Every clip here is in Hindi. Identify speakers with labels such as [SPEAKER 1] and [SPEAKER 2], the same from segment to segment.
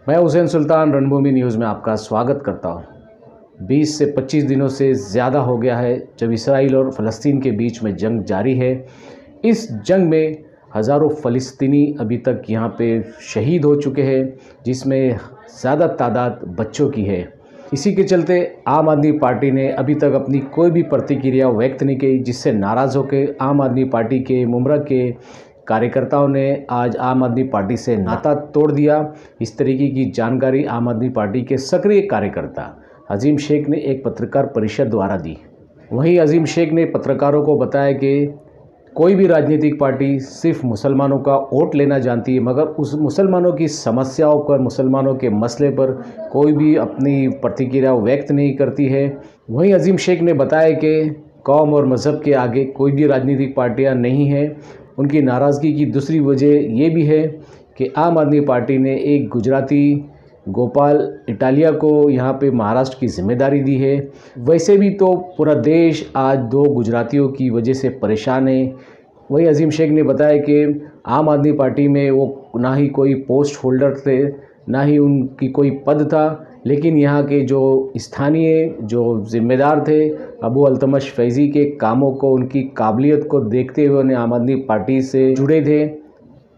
[SPEAKER 1] मैं हुसैन सुल्तान रणभूमि न्यूज़ में आपका स्वागत करता हूं। 20 से 25 दिनों से ज़्यादा हो गया है जब इसराइल और फ़लस्तीन के बीच में जंग जारी है। इस जंग में हज़ारों फ़लस्तीनी अभी तक यहां पे शहीद हो चुके हैं, जिसमें ज़्यादा तादाद बच्चों की है। इसी के चलते आम आदमी पार्टी ने अभी तक अपनी कोई भी प्रतिक्रिया व्यक्त नहीं की, जिससे नाराज़ होकर आम आदमी पार्टी के मुमरा के कार्यकर्ताओं ने आज आम आदमी पार्टी से नाता तोड़ दिया। इस तरीके की जानकारी आम आदमी पार्टी के सक्रिय कार्यकर्ता अजीम शेख ने एक पत्रकार परिषद द्वारा दी। वहीं अजीम शेख ने पत्रकारों को बताया कि कोई भी राजनीतिक पार्टी सिर्फ मुसलमानों का वोट लेना जानती है, मगर उस मुसलमानों की समस्याओं पर, मुसलमानों के मसले पर कोई भी अपनी प्रतिक्रिया व्यक्त नहीं करती है। वहीं अजीम शेख ने बताया कि कौम और मज़हब के आगे कोई भी राजनीतिक पार्टियां नहीं हैं। उनकी नाराज़गी की दूसरी वजह ये भी है कि आम आदमी पार्टी ने एक गुजराती गोपाल इटालिया को यहाँ पे महाराष्ट्र की जिम्मेदारी दी है। वैसे भी तो पूरा देश आज दो गुजरातियों की वजह से परेशान है। वही अजीम शेख ने बताया कि आम आदमी पार्टी में वो ना ही कोई पोस्ट होल्डर थे, ना ही उनकी कोई पद था, लेकिन यहाँ के जो स्थानीय जो ज़िम्मेदार थे अबू अल्तमश फैज़ी के कामों को, उनकी काबिलियत को देखते हुए उन्हें आम आदमी पार्टी से जुड़े थे।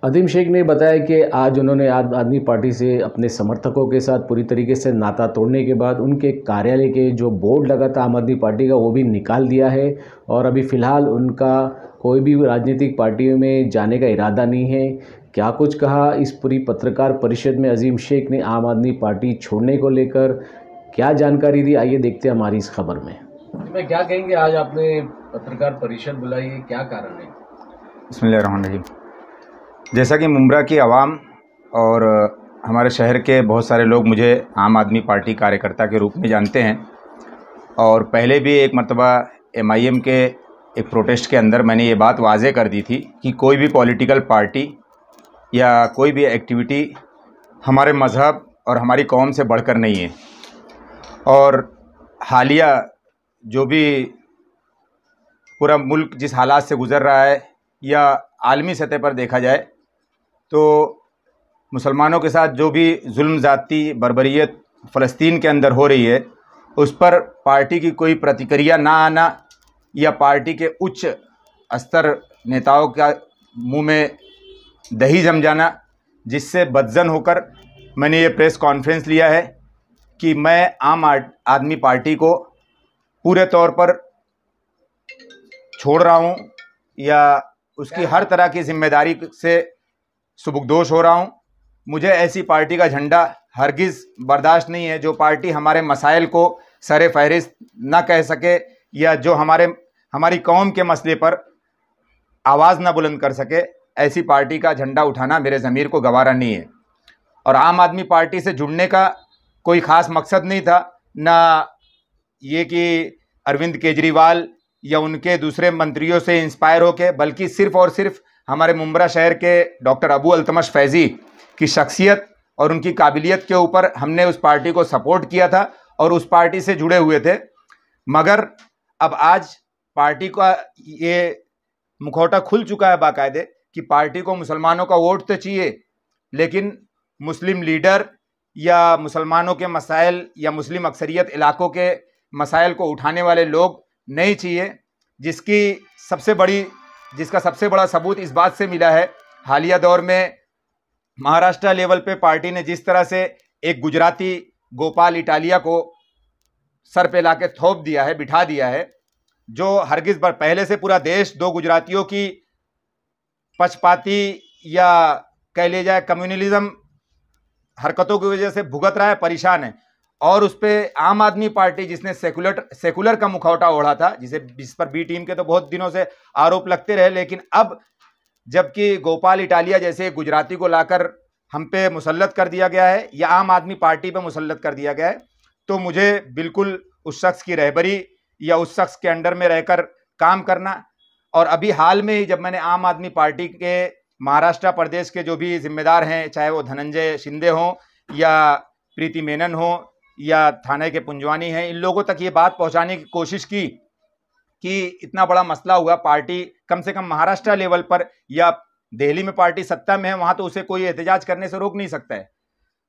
[SPEAKER 1] अजीम शेख ने बताया कि आज उन्होंने आम आदमी पार्टी से अपने समर्थकों के साथ पूरी तरीके से नाता तोड़ने के बाद उनके कार्यालय के जो बोर्ड लगा था आम आदमी पार्टी का, वो भी निकाल दिया है और अभी फ़िलहाल उनका कोई भी राजनीतिक पार्टी में जाने का इरादा नहीं है। क्या कुछ कहा इस पूरी पत्रकार परिषद में अजीम शेख ने आम आदमी पार्टी छोड़ने को लेकर, क्या जानकारी दी, आइए देखते हैं हमारी इस खबर में। मैं क्या कहेंगे, आज आपने पत्रकार परिषद बुलाई है, क्या कारण है?
[SPEAKER 2] बिस्मिल्लाहिर्रहमानिर्रहीम। जैसा कि मुमरा की आवाम और हमारे शहर के बहुत सारे लोग मुझे आम आदमी पार्टी कार्यकर्ता के रूप में जानते हैं, और पहले भी एक मरतबा MIM के एक प्रोटेस्ट के अंदर मैंने ये बात वाज़ेह कर दी थी कि कोई भी पॉलिटिकल पार्टी या कोई भी एक्टिविटी हमारे मज़हब और हमारी कौम से बढ़कर नहीं है। और हालिया जो भी पूरा मुल्क जिस हालात से गुज़र रहा है, या आलमी सतह पर देखा जाए तो मुसलमानों के साथ जो भी जुल्म ज़ाती बर्बरियत फ़लस्तीन के अंदर हो रही है, उस पर पार्टी की कोई प्रतिक्रिया ना आना या पार्टी के उच्च स्तर नेताओं का मुंह में दही जम जाना, जिससे बदज़न होकर मैंने ये प्रेस कॉन्फ्रेंस लिया है कि मैं आम आदमी पार्टी को पूरे तौर पर छोड़ रहा हूँ या उसकी हर तरह की जिम्मेदारी से सुबुकदोश हो रहा हूँ। मुझे ऐसी पार्टी का झंडा हरगिज़ बर्दाश्त नहीं है जो पार्टी हमारे मसाइल को सरे फहरिस्त ना कह सके, या जो हमारी कौम के मसले पर आवाज़ ना बुलंद कर सके। ऐसी पार्टी का झंडा उठाना मेरे ज़मीर को गवारा नहीं है। और आम आदमी पार्टी से जुड़ने का कोई ख़ास मकसद नहीं था, ना ये कि अरविंद केजरीवाल या उनके दूसरे मंत्रियों से इंस्पायर होके, बल्कि सिर्फ़ और सिर्फ हमारे मुमरा शहर के डॉक्टर अबू अल्तमश फैज़ी की शख्सियत और उनकी काबिलियत के ऊपर हमने उस पार्टी को सपोर्ट किया था और उस पार्टी से जुड़े हुए थे। मगर अब आज पार्टी का ये मुखौटा खुल चुका है बाकायदे कि पार्टी को मुसलमानों का वोट तो चाहिए, लेकिन मुस्लिम लीडर या मुसलमानों के मसाइल या मुस्लिम अक्सरियत इलाकों के मसाइल को उठाने वाले लोग नहीं चाहिए। जिसका सबसे बड़ा सबूत इस बात से मिला है, हालिया दौर में महाराष्ट्र लेवल पे पार्टी ने जिस तरह से एक गुजराती गोपाल इटालिया को सर पे लाके थोप दिया है, बिठा दिया है, जो हरगिज़ पहले से पूरा देश दो गुजरातियों की पक्षपाती या कह ले जाए कम्युनलिज्म हरकतों की वजह से भुगत रहा है, परेशान है। और उस पर आम आदमी पार्टी जिसने सेकुलर का मुखौटा ओढ़ा था, जिस पर बी टीम के तो बहुत दिनों से आरोप लगते रहे, लेकिन अब जबकि गोपाल इटालिया जैसे गुजराती को लाकर हम पे मुसल्लत कर दिया गया है या आम आदमी पार्टी पे मुसल्लत कर दिया गया है, तो मुझे बिल्कुल उस शख्स की रहबरी या उस शख्स के अंडर में रहकर काम करना। और अभी हाल में ही जब मैंने आम आदमी पार्टी के महाराष्ट्र प्रदेश के जो भी जिम्मेदार हैं, चाहे वो धनंजय शिंदे हों या प्रीति मेनन हो या थाने के पुंजवानी हैं, इन लोगों तक ये बात पहुंचाने की कोशिश की कि इतना बड़ा मसला हुआ, पार्टी कम से कम महाराष्ट्र लेवल पर, या दिल्ली में पार्टी सत्ता में है वहां तो उसे कोई एहतजाज करने से रोक नहीं सकता है,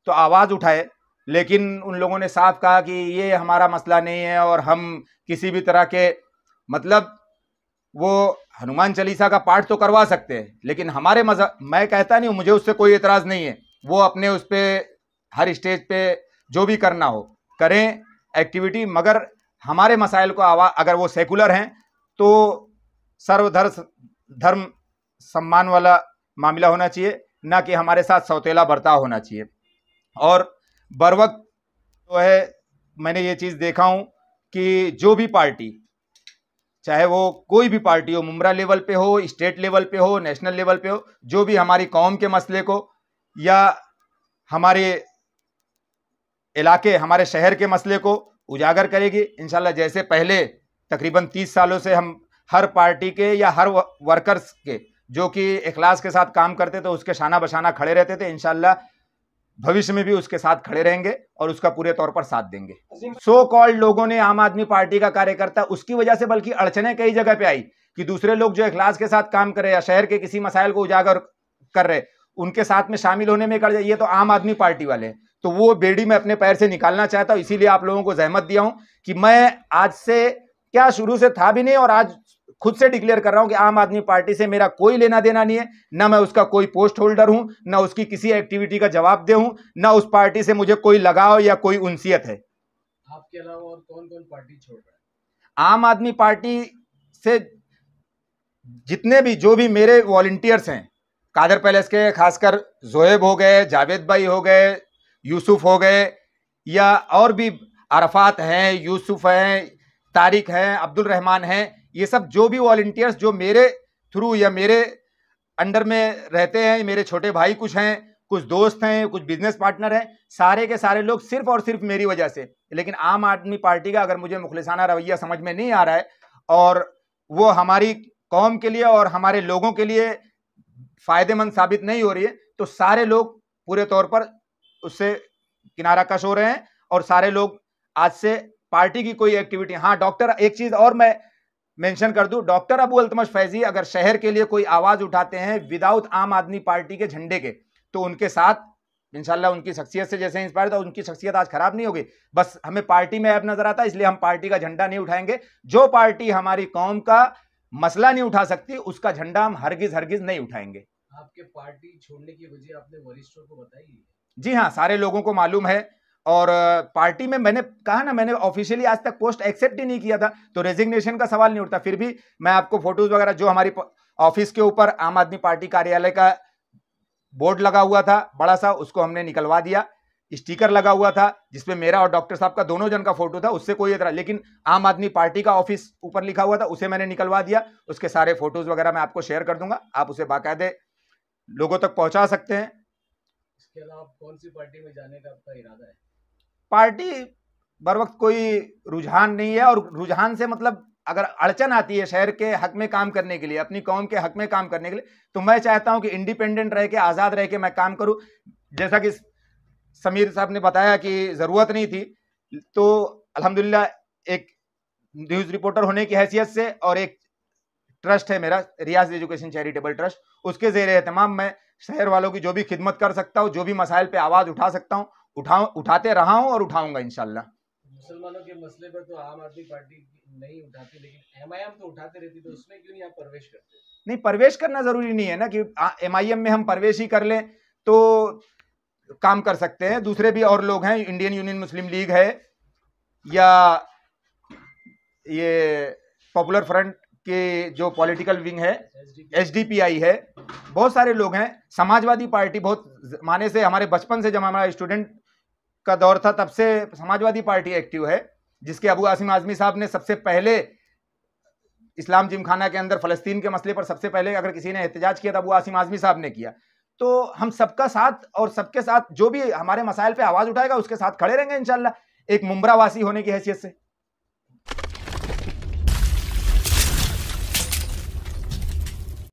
[SPEAKER 2] तो आवाज़ उठाए, लेकिन उन लोगों ने साफ कहा कि ये हमारा मसला नहीं है और हम किसी भी तरह के, मतलब वो हनुमान चालीसा का पाठ तो करवा सकते हैं, लेकिन हमारे मज़हब, मैं कहता नहीं हूँ, मुझे उससे कोई एतराज़ नहीं है, वो अपने उस पर हर स्टेज पे जो भी करना हो करें एक्टिविटी, मगर हमारे मसाइल को आवाज़, अगर वो सेकुलर हैं तो सर्वधर्म सम्मान वाला मामला होना चाहिए, ना कि हमारे साथ सौतेला बर्ताव होना चाहिए। और बर वक्त जो है, मैंने ये चीज़ देखा हूँ कि जो भी पार्टी, चाहे वो कोई भी पार्टी हो, मुमरा लेवल पे हो, स्टेट लेवल पे हो, नेशनल लेवल पे हो, जो भी हमारी कौम के मसले को या हमारे इलाके, हमारे शहर के मसले को उजागर करेगी इंशाल्लाह। जैसे पहले तकरीबन 30 सालों से हम हर पार्टी के या हर वर्कर्स के जो कि इखलास के साथ काम करते थे उसके शाना बशाना खड़े रहते थे, इंशाल्लाह भविष्य में भी उसके साथ खड़े रहेंगे और उसका पूरे तौर पर साथ देंगे। सो कॉल्ड लोगों ने आम आदमी पार्टी का कार्यकर्ता उसकी वजह से बल्कि अड़चने कई जगह पे आई कि दूसरे लोग जो इखलास के साथ काम कर रहे या शहर के किसी मसाइल को उजागर कर रहे, उनके साथ में शामिल होने में कर जाए, ये तो आम आदमी पार्टी वाले हैं। तो वो बेड़ी में अपने पैर से निकालना चाहता हूं, इसीलिए आप लोगों को जहमत दिया हूं कि मैं आज से, क्या शुरू से था भी नहीं और आज खुद से डिक्लेयर कर रहा हूं कि आम आदमी पार्टी से मेरा कोई लेना देना नहीं है, ना मैं उसका कोई पोस्ट होल्डर हूं, ना उसकी किसी एक्टिविटी का जवाब दे हूं, ना उस पार्टी से मुझे कोई लगाव या कोई उनसियत है।
[SPEAKER 1] आपके अलावा और कौन कौन पार्टी छोड़ रहा है?
[SPEAKER 2] आम आदमी पार्टी से जितने भी, जो भी मेरे वॉलंटियर्स हैं, कादर पैलेस के खासकर जोहेब हो गए, जावेद भाई हो गए, यूसुफ हो गए, या और भी अरफात हैं, यूसुफ हैं, तारिक हैं, अब्दुल रहमान हैं, ये सब जो भी वॉलंटियर्स जो मेरे थ्रू या मेरे अंडर में रहते हैं, मेरे छोटे भाई कुछ हैं, कुछ दोस्त हैं, कुछ बिजनेस पार्टनर हैं, सारे के सारे लोग सिर्फ और सिर्फ मेरी वजह से। लेकिन आम आदमी पार्टी का अगर मुझे मुखलिसाना रवैया समझ में नहीं आ रहा है और वो हमारी कौम के लिए और हमारे लोगों के लिए फायदेमंद साबित नहीं हो रही है, तो सारे लोग पूरे तौर पर उससे किनारा कश हो रहे हैं और सारे लोग आज से पार्टी की कोई एक्टिविटी, हाँ डॉक्टर, एक चीज और मैं मेंशन कर दूं, डॉक्टर अबू अल्तमश फैजी अगर शहर के लिए कोई आवाज उठाते हैं विदाउट आम आदमी पार्टी के झंडे के, तो उनके साथ इंशाल्लाह उनकी शख्सियत से जैसे इंस्पायर था, उनकी शख्सियत आज खराब नहीं होगी। बस हमें पार्टी में ऐब नजर आता है, इसलिए हम पार्टी का झंडा नहीं उठाएंगे। जो पार्टी हमारी कौम का मसला नहीं उठा सकती उसका झंडा हम हरगिज हरगिज नहीं उठाएंगे।
[SPEAKER 1] आपके पार्टी छोड़ने की वजह आपने वरिष्ठों को बताई?
[SPEAKER 2] जी हाँ, सारे लोगों को मालूम है और पार्टी में मैंने कहा ना, मैंने ऑफिशियली आज तक पोस्ट एक्सेप्ट ही नहीं किया था, तो रेजिग्नेशन का सवाल नहीं उठता। फिर भी मैं आपको फोटोज वगैरह, जो हमारी ऑफिस के ऊपर आम आदमी पार्टी कार्यालय का बोर्ड लगा हुआ था बड़ा सा, उसको हमने निकलवा दिया। स्टिकर लगा हुआ था जिसपे मेरा और डॉक्टर साहब का दोनों जन का फोटो था, उससे कोई एतराज, लेकिन आम आदमी पार्टी का ऑफिस ऊपर लिखा हुआ था, उसे मैंने निकलवा दिया। उसके सारे फोटोज वगैरह मैं आपको शेयर कर दूंगा, आप उसे बाकायदे लोगों तक पहुंचा सकते हैं।
[SPEAKER 1] इसके अलावा कौन सी पार्टी में जाने का आपका इरादा है?
[SPEAKER 2] पार्टी बर वक्त कोई रुझान नहीं है, और रुझान से मतलब अगर अड़चन आती है शहर के हक में काम करने के लिए, अपनी कौम के हक में काम करने के लिए, तो मैं चाहता हूं कि इंडिपेंडेंट रह के, आज़ाद रह के मैं काम करूं। जैसा कि समीर साहब ने बताया कि ज़रूरत नहीं थी, तो अल्हम्दुलिल्लाह एक न्यूज़ रिपोर्टर होने की हैसियत से और एक ट्रस्ट है मेरा, रियाज एजुकेशन चैरिटेबल ट्रस्ट, उसके ज़ेर एहतमाम मैं शहर वालों की जो भी खिदमत कर सकता हूँ, जो भी मसाइल पे आवाज़ उठा सकता हूँ, उठाते रहा हूँ और उठाऊंगा इंशाल्लाह।
[SPEAKER 1] मुसलमानों के मसले पर तो आम आदमी पार्टी नहीं उठाती, लेकिन एमआईएम तो उठाते रहती, तो उसमें क्यों नहीं आप प्रवेश करते?
[SPEAKER 2] नहीं, प्रवेश करना जरूरी नहीं है ना कि एमआईएम में हम प्रवेश ही कर लें तो काम कर सकते हैं। दूसरे भी और लोग हैं, इंडियन यूनियन मुस्लिम लीग है, या ये पॉपुलर फ्रंट के जो पॉलिटिकल विंग है एसडीपीआई है, बहुत सारे लोग हैं। समाजवादी पार्टी बहुत माने से, हमारे बचपन से, जब हमारा स्टूडेंट का दौर था तब से समाजवादी पार्टी एक्टिव है, जिसके अबू आसिम आजमी साहब ने सबसे पहले इस्लाम जिमखाना के अंदर फ़लस्तीन के मसले पर सबसे पहले अगर किसी ने एहतजाज किया था, अबू आसिम आजमी साहब ने किया। तो हम सबका साथ और सबके साथ जो भी हमारे मसाइल पे आवाज़ उठाएगा उसके साथ खड़े रहेंगे इंशाल्लाह, एक मुंब्रा वासी होने की हैसियत से।